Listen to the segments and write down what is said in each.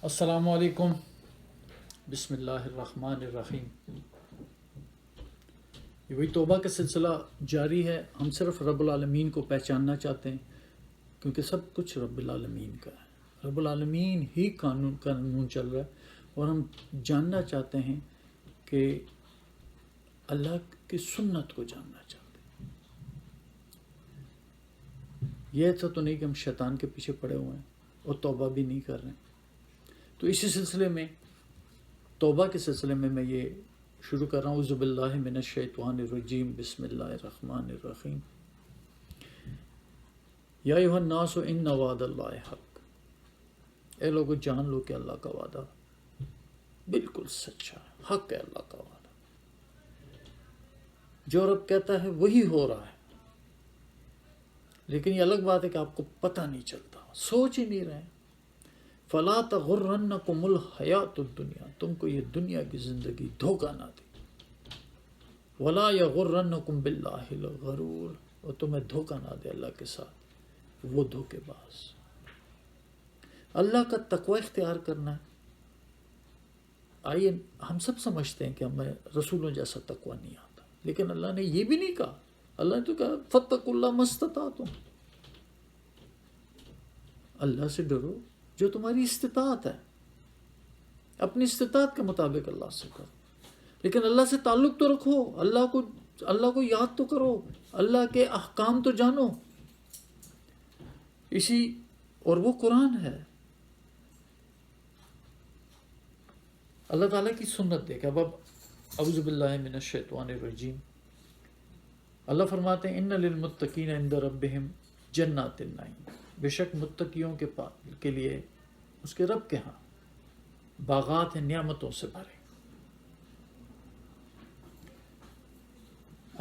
السلام علیکم، بسم اللہ الرحمن الرحیم۔ یہ وہی توبہ کا سلسلہ جاری ہے۔ ہم صرف رب العالمین کو پہچاننا چاہتے ہیں، کیونکہ سب کچھ رب العالمین کا ہے۔ رب العالمین ہی قانون چل رہا ہے، اور ہم جاننا چاہتے ہیں کہ اللہ کی سنت کو جاننا چاہتے ہیں۔ یہ ایسا تو نہیں کہ ہم شیطان کے پیچھے پڑے ہوئے ہیں اور توبہ بھی نہیں کر رہے ہیں۔ تو اسی سلسلے میں، توبہ کے سلسلے میں یہ شروع کر رہا ہوں۔ اعوذ باللہ من الشیطان الرجیم، بسم اللہ الرحمن الرحیم۔ یا ایھا الناس ان وعد اللہ حق۔ اے لوگو جان لو کہ اللہ کا وعدہ بالکل سچا ہے، حق ہے اللہ کا وعدہ۔ جو رب کہتا ہے وہی ہو رہا ہے، لیکن یہ الگ بات ہے کہ آپ کو پتہ نہیں چلتا، سوچ ہی نہیں رہے۔ فَلَا تَغُرَّنَّكُمُ الْحَيَاةُ الدُّنْيَا، تم کو یہ دنیا کی زندگی دھوکہ نہ دے۔ وَلَا يَغُرَّنَّكُمْ بِاللَّهِ الْغَرُورُ، اور تمہیں دھوکہ نہ دے اللہ کے ساتھ وہ دھوکے باز۔ اللہ کا تقوی اختیار کرنا ہے۔ آئیے، ہم سب سمجھتے ہیں کہ ہمیں رسولوں جیسا تقوی نہیں آتا، لیکن اللہ نے یہ بھی نہیں کہا۔ اللہ نے تو کہا فَاتَّقُوا اللَّهَ مَا اسْتَطَعْتُمْ، اللہ سے ڈرو جو تمہاری استطاعت ہے، اپنی استطاعت کے مطابق اللہ سے کرو، لیکن اللہ سے تعلق تو رکھو، اللہ کو یاد تو کرو، اللہ کے احکام تو جانو۔ اور وہ قرآن ہے، اللہ تعالیٰ کی سنت دیکھ۔ اب اعوذ باللہ من الشیطان الرجیم، اللہ فرماتے ہیں ان للمتقین عند ربہم جنات النعیم، بے شک متقیوں کے لیے اس کے رب کے ہاں باغات ہیں نعمتوں سے بھرے۔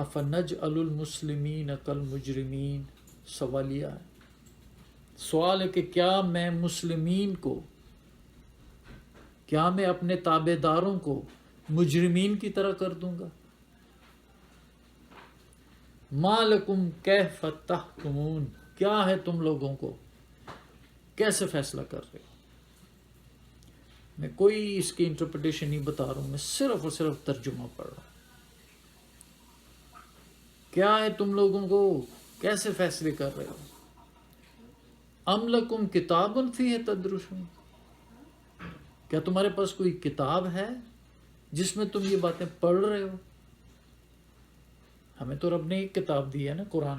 افنجعل المسلمین کالمجرمین، سوالیہ ہے، سوال ہے کہ کیا میں مسلمین کو، کیا میں اپنے تابع داروں کو مجرمین کی طرح کر دوں گا؟ ما لکم کیف تحکمون، کیا ہے تم لوگوں کو، کیسے فیصلہ کر رہے ہو؟ میں کوئی اس کی انٹرپریٹیشن نہیں بتا رہا ہوں، میں صرف اور صرف ترجمہ پڑھ رہا ہوں۔ کیا ہے تم لوگوں کو، کیسے فیصلے کر رہے ہو؟ ام لکم کتاب فیہ تدرسون، کیا تمہارے پاس کوئی کتاب ہے جس میں تم یہ باتیں پڑھ رہے ہو؟ ہمیں تو رب نے ایک کتاب دی ہے نا، قرآن،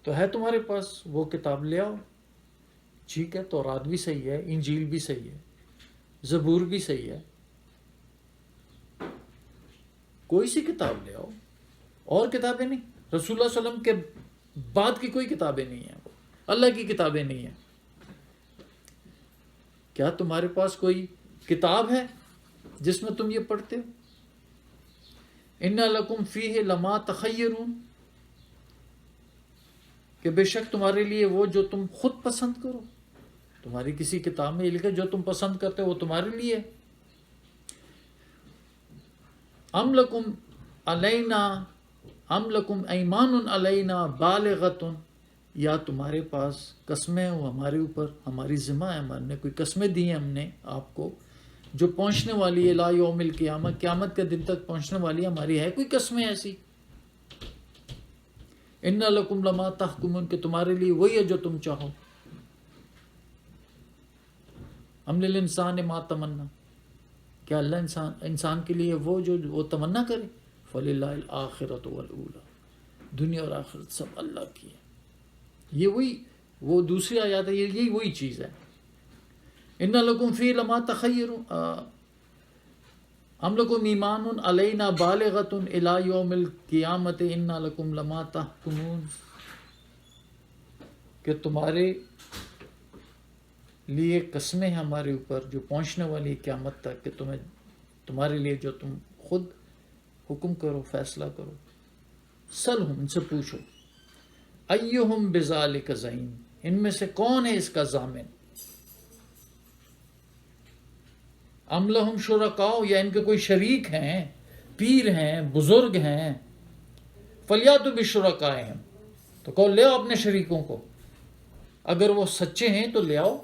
تو ہے تمہارے پاس وہ کتاب، لے آؤ۔ ٹھیک ہے، تورات بھی صحیح ہے، انجیل بھی صحیح ہے، زبور بھی صحیح ہے، کوئی سی کتاب لے آؤ۔ اور کتابیں نہیں، رسول اللہ صلی اللہ علیہ وسلم کے بعد کی کوئی کتابیں نہیں ہیں، اللہ کی کتابیں نہیں ہیں۔ کیا تمہارے پاس کوئی کتاب ہے جس میں تم یہ پڑھتے ہو؟ ان لکم فیہ لما تخیرون، کہ بے شک تمہارے لیے وہ جو تم خود پسند کرو۔ تمہاری کسی کتاب میں یہ لکھا جو تم پسند کرتے ہو وہ تمہارے لیے۔ ام لکم ایمان علینا بالغۃ، یا تمہارے پاس قسمیں ہو ہمارے اوپر، ہماری ذمہ ہے، ہمارے کوئی قسمیں دی ہیں ہم نے آپ کو جو پہنچنے والی ہے، لا یوم القیامہ، قیامت کے دن تک پہنچنے والی ہے، ہماری ہے کوئی قسمیں ایسی؟ ان لکم لما تحکمون، کہ تمہارے لیے وہی ہے جو تم چاہو۔ ام للانسان ما تمنا، کیا اللہ انسان کے لیے وہ جو وہ تمنا کرے؟ فللہ الآخرۃ والأولی، دنیا اور آخرت سب اللہ کی ہے۔ یہ وہی، وہ دوسری آیات ہے، یہی وہی چیز ہے۔ ان لکم فی لما تخیرون، ام لکم ایمان علینا بالغۃ الی یوم القیامۃ ان لکم لما تحکمون، کہ تمہارے لیے قسمیں ہیں ہمارے اوپر جو پہنچنے والی قیامت تک، کہ تمہارے لیے جو تم خود حکم کرو، فیصلہ کرو۔ سلہم، ان سے پوچھو، ایہم بذالک زعیم، ان میں سے کون ہے اس کا ضامن؟ ام لہم شرکاء، یا ان کے کوئی شریک ہیں، پیر ہیں، بزرگ ہیں۔ فلیاتوا بشرکائہم، تو کہو لے آؤ اپنے شریکوں کو، اگر وہ سچے ہیں تو لے آؤ۔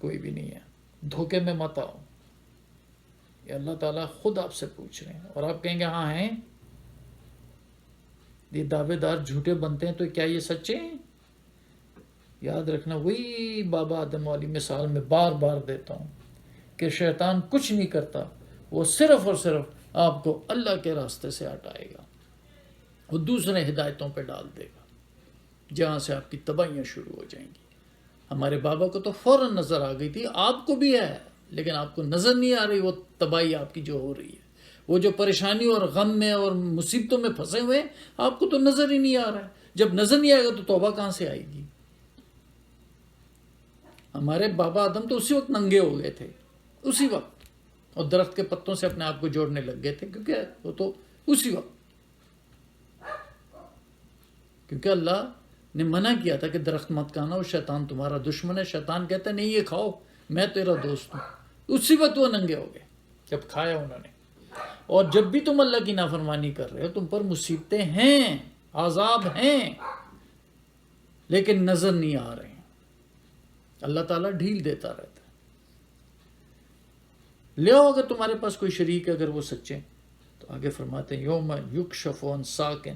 کوئی بھی نہیں ہے. دھوکے میں مت آؤ. یہ اللہ تعالیٰ خود آپ سے پوچھ رہے ہیں. اور آپ کہیں گے ہاں ہیں. یہ دعوے دار جھوٹے بنتے ہیں تو کیا یہ سچے ہیں؟ یاد رکھنا وہی بابا آدم والی مثال میں بار بار دیتا ہوں کہ شیطان کچھ نہیں کرتا. وہ صرف اور صرف آپ کو اللہ کے راستے سے ہٹائے گا. وہ دوسرے ہدایتوں پہ ڈال دے گا جہاں سے آپ کی تباہیاں شروع ہو جائیں گی. ہمارے بابا کو تو فوراً نظر آ گئی تھی. آپ کو بھی ہے لیکن آپ کو نظر نہیں آ رہی وہ تباہی آپ کی جو ہو رہی ہے. وہ جو پریشانی اور غم میں اور مصیبتوں میں پھنسے ہوئے آپ کو تو نظر ہی نہیں آ رہا ہے. جب نظر نہیں آئے گا تو توبہ کہاں سے آئے گی؟ ہمارے بابا آدم تو اسی وقت ننگے ہو گئے تھے، اسی وقت، اور درخت کے پتوں سے اپنے آپ کو جوڑنے لگ گئے تھے، کیونکہ وہ تو اسی وقت، کیونکہ اللہ نے منع کیا تھا کہ درخت مت کھانا، وہ شیطان تمہارا دشمن ہے. شیطان کہتا ہے نہیں یہ کھاؤ میں تیرا دوست ہوں. اسی وقت وہ ننگے ہو گئے جب کھایا انہوں نے. اور جب بھی تم اللہ کی نافرمانی کر رہے ہو تم پر مصیبتیں ہیں، عذاب ہیں، لیکن نظر نہیں آ رہے ہیں. اللہ تعالیٰ ڈھیل دیتا رہتا ہے. لے آؤ اگر تمہارے پاس کوئی شریک ہے، اگر وہ سچے. تو آگے فرماتے ہیں یوم یکشف عن ساق،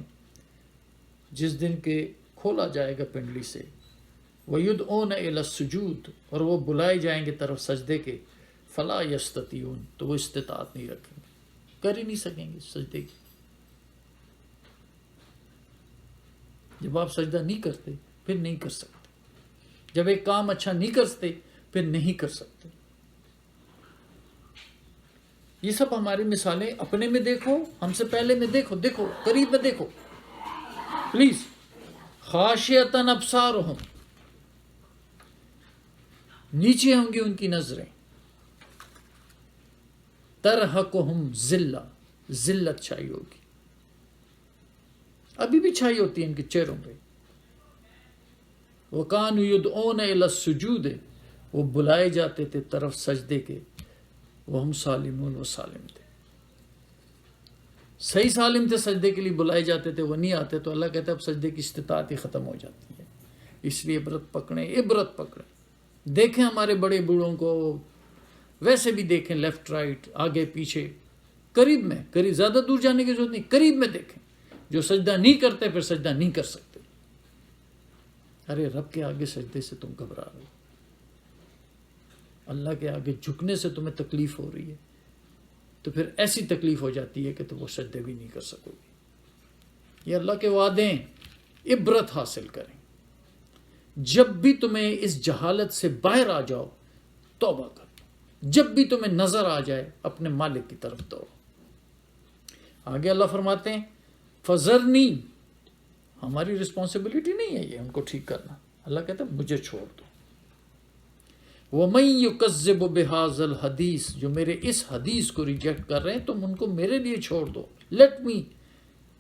جس دن کے کھولا جائے گا پنڈلی سے. وَيُدْعُونَ إِلَى السُّجُودِ، اور وہ بلائے جائیں گے طرف سجدے کے. فَلَا يَسْتَطِيعُونَ، تو وہ استطاعت نہیں رکھیں گے، کر ہی نہیں سکیں گے سجدے کی. جب آپ سجدہ نہیں کرتے پھر نہیں کر سکتے. جب ایک کام اچھا نہیں کرتے پھر نہیں کر سکتے. یہ سب ہماری مثالیں اپنے میں دیکھو، ہم سے پہلے میں دیکھو قریب میں دیکھو پلیز. خاشعۃ ابصارہم، نیچے ہوں گی ان کی نظریں. ترہقہم ذلہ، ذلت چھائی ہوگی. ابھی بھی چھائی ہوتی ہے ان کے چہروں پہ. وَكَانُوا يُدْعُونَ إِلَى السُّجُودِ، وہ بلائے جاتے تھے طرف سجدے کے. وَهُمْ سالمون، وہ سالم تھے، صحیح سالم تھے، سجدے کے لیے بلائے جاتے تھے، وہ نہیں آتے تو اللہ کہتا ہے اب سجدے کی استطاعت ہی ختم ہو جاتی ہے. اس لیے عبرت پکڑیں. دیکھیں ہمارے بڑے بوڑھوں کو، ویسے بھی دیکھیں لیفٹ رائٹ آگے پیچھے، قریب میں، زیادہ دور جانے کی ضرورت نہیں، قریب میں دیکھیں. جو سجدہ نہیں کرتے پھر سجدہ نہیں کر سکتے. ارے رب کے آگے سجدے سے تم گھبرا رہے ہو، اللہ کے آگے جھکنے سے تمہیں تکلیف ہو رہی ہے، تو پھر ایسی تکلیف ہو جاتی ہے کہ تم وہ سجدے بھی نہیں کر سکو گے. یہ اللہ کے وعدے ہیں. عبرت حاصل کریں. جب بھی تمہیں اس جہالت سے باہر آ جاؤ توبہ کرو. جب بھی تمہیں نظر آ جائے اپنے مالک کی طرف دوڑو. آگے اللہ فرماتے ہیں فذرنی، ہماری رسپانسبلٹی نہیں ہے یہ ان کو ٹھیک کرنا. اللہ کہتا ہے مجھے چھوڑ دو. وَمَن يُكَذِّبُ بِهَذَا الْحَدِيثِ، جو میرے اس حدیث کو ریجیکٹ کر رہے ہیں تم ان کو میرے لیے چھوڑ دو. لیٹ می،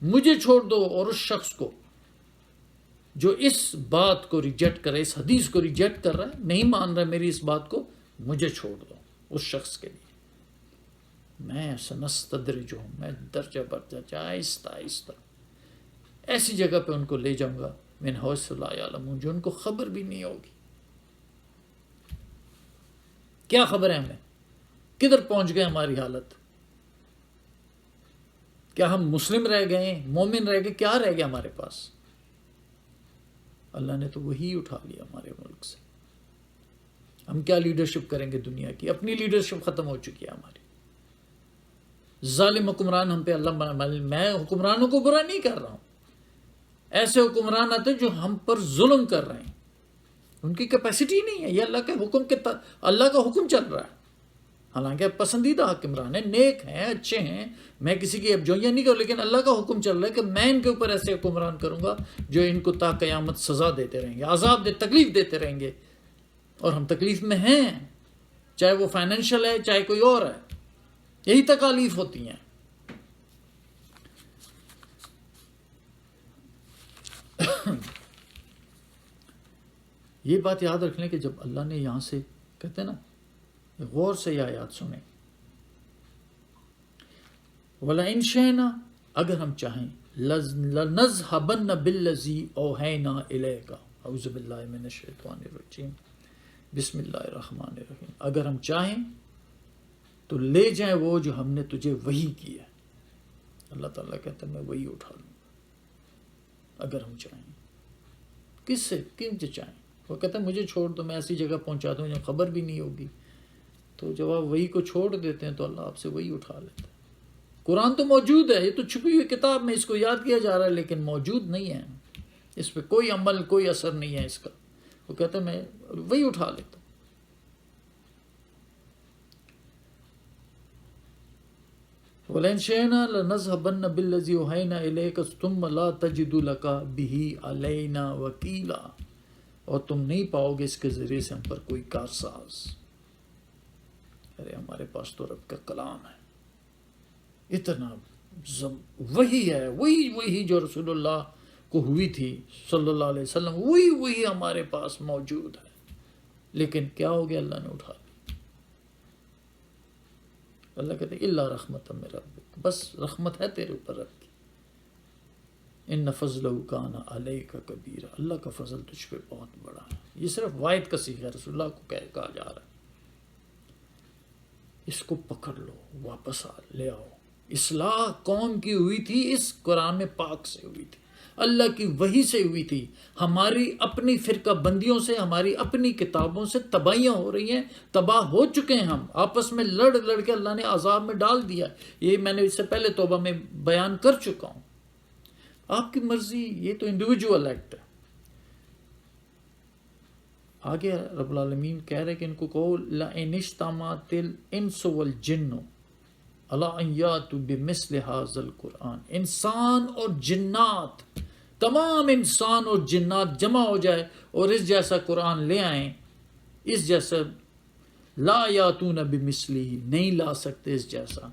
مجھے چھوڑ دو. اور اس شخص کو جو اس بات کو ریجیکٹ کرے، اس حدیث کو ریجیکٹ کر رہا ہے، نہیں مان رہا میری اس بات کو، مجھے چھوڑ دو. اس شخص کے لیے میں سنستدرجہم، میں درجہ برجہ آہستہ آہستہ ایسی جگہ پہ ان کو لے جاؤں گا من حیث لا یعلمون، جو ان کو خبر بھی نہیں ہوگی. کیا خبر ہے ہمیں کدھر پہنچ گئے ہماری حالت؟ کیا ہم مسلم رہ گئے، مومن رہ گئے، کیا رہ گیا ہمارے پاس؟ اللہ نے تو وہی اٹھا لیا ہمارے ملک سے. ہم کیا لیڈرشپ کریں گے دنیا کی؟ اپنی لیڈرشپ ختم ہو چکی ہے ہماری. ظالم حکمران ہم پہ اللہ، میں حکمرانوں کو برا نہیں کر رہا ہوں، ایسے حکمران آتے جو ہم پر ظلم کر رہے ہیں، ان کی کیپیسٹی نہیں ہے. یہ اللہ کے حکم کے اللہ کا حکم چل رہا ہے. حالانکہ پسندیدہ حکمران ہیں، نیک ہیں، اچھے ہیں، میں کسی کی ابجوئیاں نہیں کروں، لیکن اللہ کا حکم چل رہا ہے کہ میں ان کے اوپر ایسے حکمران کروں گا جو ان کو تا قیامت سزا دیتے رہیں گے، عذاب تکلیف دیتے رہیں گے. اور ہم تکلیف میں ہیں، چاہے وہ فائنینشیل ہے چاہے کوئی اور ہے، یہی تکالیف ہوتی ہیں. یہ بات یاد رکھ لیں کہ جب اللہ نے یہاں سے کہتے ہیں نا، غور سے یہ آیات سنیں. وَلَئِن شِئْنَا، اگر ہم چاہیں، لَنَذْهَبَنَّ بِالَّذِي أَوْحَيْنَا إِلَيْكَ، اعوذ باللہ من الشیطان الرجیم. بسم اللہ الرحمن الرحیم، اگر ہم چاہیں تو لے جائیں وہ جو ہم نے تجھے وحی کی ہے. اللہ تعالیٰ کہتا ہے میں وہی اٹھا لوں اگر ہم چاہیں. کس سے کن سے چاہیں؟ وہ کہتا ہے مجھے چھوڑ دو، میں ایسی جگہ پہنچا دوں جہاں خبر بھی نہیں ہوگی. تو جب آپ وہی کو چھوڑ دیتے ہیں تو اللہ آپ سے وہی اٹھا لیتا ہے. قرآن تو موجود ہے، یہ تو چھپی ہوئی کتاب میں اس کو یاد کیا جا رہا ہے لیکن موجود نہیں ہے، اس پہ کوئی عمل کوئی اثر نہیں ہے اس کا. وہ کہتا ہے میں وہی اٹھا لیتا ہوں. وَلَئِنْ شِئْنَا لَنَذْهَبَنَّ بِالَّذِي أَوْحَيْنَا إِلَيْكَ ثُمَّ لَا تَجِدُ لَكَ بِهِ عَلَيْنَا وَكِيلًا، اور تم نہیں پاؤ گے اس کے ذریعے سے ہم پر کوئی کارساز. ارے ہمارے پاس تو رب کا کلام ہے، اتنا وہی ہے، وہی جو رسول اللہ کو ہوئی تھی صلی اللہ علیہ وسلم، وہی ہمارے پاس موجود ہے. لیکن کیا ہو گیا؟ اللہ نے اٹھا لی. اللہ کہتے ہیں اللہ رحمت من ربک، بس رحمت ہے تیرے اوپر رب کی. ان فضلہ کان علیک کبیرا، اللہ کا فضل تجھ پہ بہت بڑا ہے. یہ صرف واحد کا صیغہ ہے، رسول اللہ کو کہا جا رہا ہے اس کو پکڑ لو، واپس لے آؤ. اصلاح قوم کی ہوئی تھی اس قرآن پاک سے ہوئی تھی، اللہ کی وحی سے ہوئی تھی. ہماری اپنی فرقہ بندیوں سے، ہماری اپنی کتابوں سے تباہیاں ہو رہی ہیں، تباہ ہو چکے ہیں. ہم آپس میں لڑ کے اللہ نے عذاب میں ڈال دیا. یہ میں نے اس سے پہلے توبہ میں بیان کر چکا ہوں. آپ کی مرضی، یہ تو انڈیویجول ایکٹ ہے. آگے رب العالمین کہہ رہے کہ ان کو کہو لَإِنِ اجْتَمَعَتِ الْإِنسُ وَالْجِنُّ عَلَىٰ أَن يَأْتُوا بِمِثْلِ هَٰذَا الْقُرْآنِ، انسان اور جنات، تمام انسان اور جنات جمع ہو جائے اور اس جیسا قرآن لے آئیں، اس جیسا لا یاتون بمثلہ، نہیں لا سکتے اس جیسا.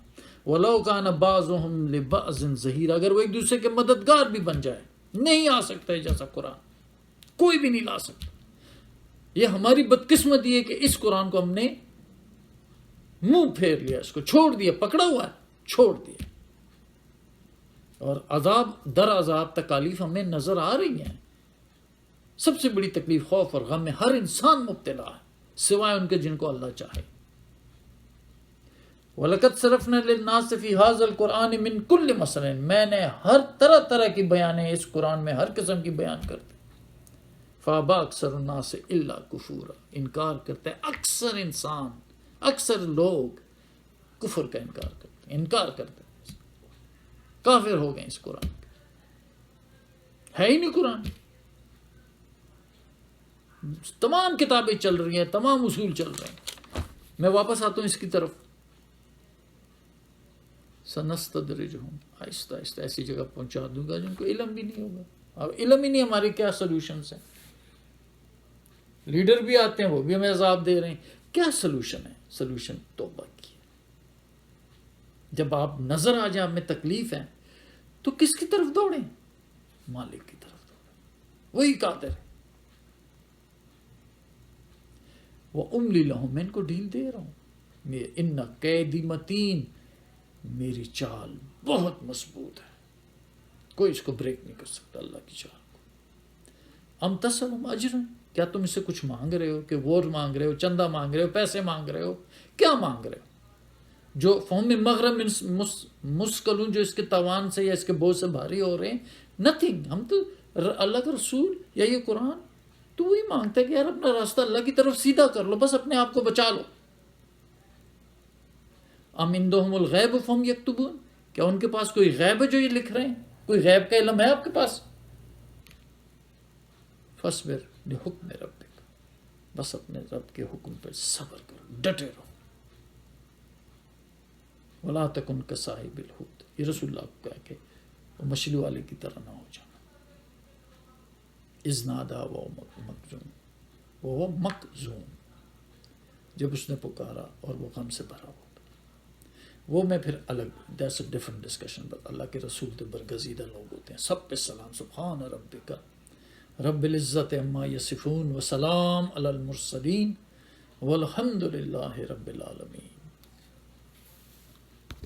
وَلَوْ كَانَ بَعْضُهُمْ لِبَعْضٍ ظَهِيرًا، اگر وہ ایک دوسرے کے مددگار بھی بن جائے، نہیں آ سکتا جیسا قرآن، کوئی بھی نہیں لا سکتا. یہ ہماری بدقسمتی ہے کہ اس قرآن کو ہم نے منہ پھیر لیا، اس کو چھوڑ دیا، پکڑا ہوا ہے چھوڑ دیا. اور عذاب در عذاب تکالیف ہمیں نظر آ رہی ہیں. سب سے بڑی تکلیف خوف اور غم میں ہر انسان مبتلا ہے سوائے ان کے جن کو اللہ چاہے. وَلَقَدْ صَرَفْنَا لِلنَّاسِ فِي هَٰذَا الْقُرْآنِ مِنْ كُلِّ مَثَلٍ، میں نے ہر طرح کی بیانیں اس قرآن میں ہر قسم کی بیان کرتے. فَأَبَىٰ أَكْثَرُ النَّاسِ إِلَّا كُفُورًا، انکار کرتے ہیں اکثر انسان، اکثر لوگ کفر کا انکار کرتے ہیں، انکار کرتے ہیں، کافر ہو گئے اس قرآن کے. ہے ہی نہیں قرآن. تمام کتابیں چل رہی ہیں، تمام اصول چل رہے ہیں. میں واپس آتا ہوں اس کی طرف. سنستدرجہم، آہستہ آہستہ ایسی جگہ پہنچا دوں گا جن کو علم بھی نہیں ہوگا. اب علم ہی نہیں ہماری کیا سلوشنز ہیں. لیڈر بھی آتے ہیں، وہ بھی ہمیں عذاب دے رہے ہیں. کیا سلوشن ہے؟ سلوشن توبہ کی. جب آپ نظر آ جائیں آپ میں تکلیف ہے تو کس کی طرف دوڑیں؟ مالک کی طرف دوڑیں، وہی قادر ہے. وَأُمْلِي لَهُمْ، میں ان کو ڈھیل دے رہا ہوں. اِنَّ قَیدِی مَتِین، میری چال بہت مضبوط ہے، کوئی اس کو بریک نہیں کر سکتا اللہ کی چال کو. ام تسألہم اجرا، کیا تم اس سے کچھ مانگ رہے ہو؟ کہ ووٹ مانگ رہے ہو، چندہ مانگ رہے ہو، پیسے مانگ رہے ہو، کیا مانگ رہے ہو؟ جو فہم مغرب مسکلون، جو اس کے توان سے یا اس کے بوجھ سے بھاری ہو رہے ہیں، نتھنگ. ہم تو اللہ کا رسول یا یہ قرآن تو وہی مانگتا ہے کہ یار اپنا راستہ اللہ کی طرف سیدھا کر لو، بس اپنے آپ کو بچا لو. ام عندہم الغیب فہم یکتبون، کیا ان کے پاس کوئی غیب ہے جو یہ لکھ رہے ہیں؟ کوئی غیب کا علم ہے آپ کے پاس؟ فاصبر لحکم ربک، بس اپنے رب کے حکم پر صبر کرو، ڈٹے رہو. ولا تکن کصاحب الحوت، یہ رسول اللہ کو کہا کہ وہ مچھلی والے کی طرح نہ ہو جانا. اذ نادا وہ مکظوم، جب اس نے پکارا اور وہ غم سے بھرا ہوا. وہ میں پھر الگ، that's a different discussion. But اللہ کے رسول تو برگزیدہ لوگ ہوتے ہیں. سب پہ سلام. سبحان ربک رب العزت عما یصفون وسلام علی المرسلین والحمد للہ رب العالمین.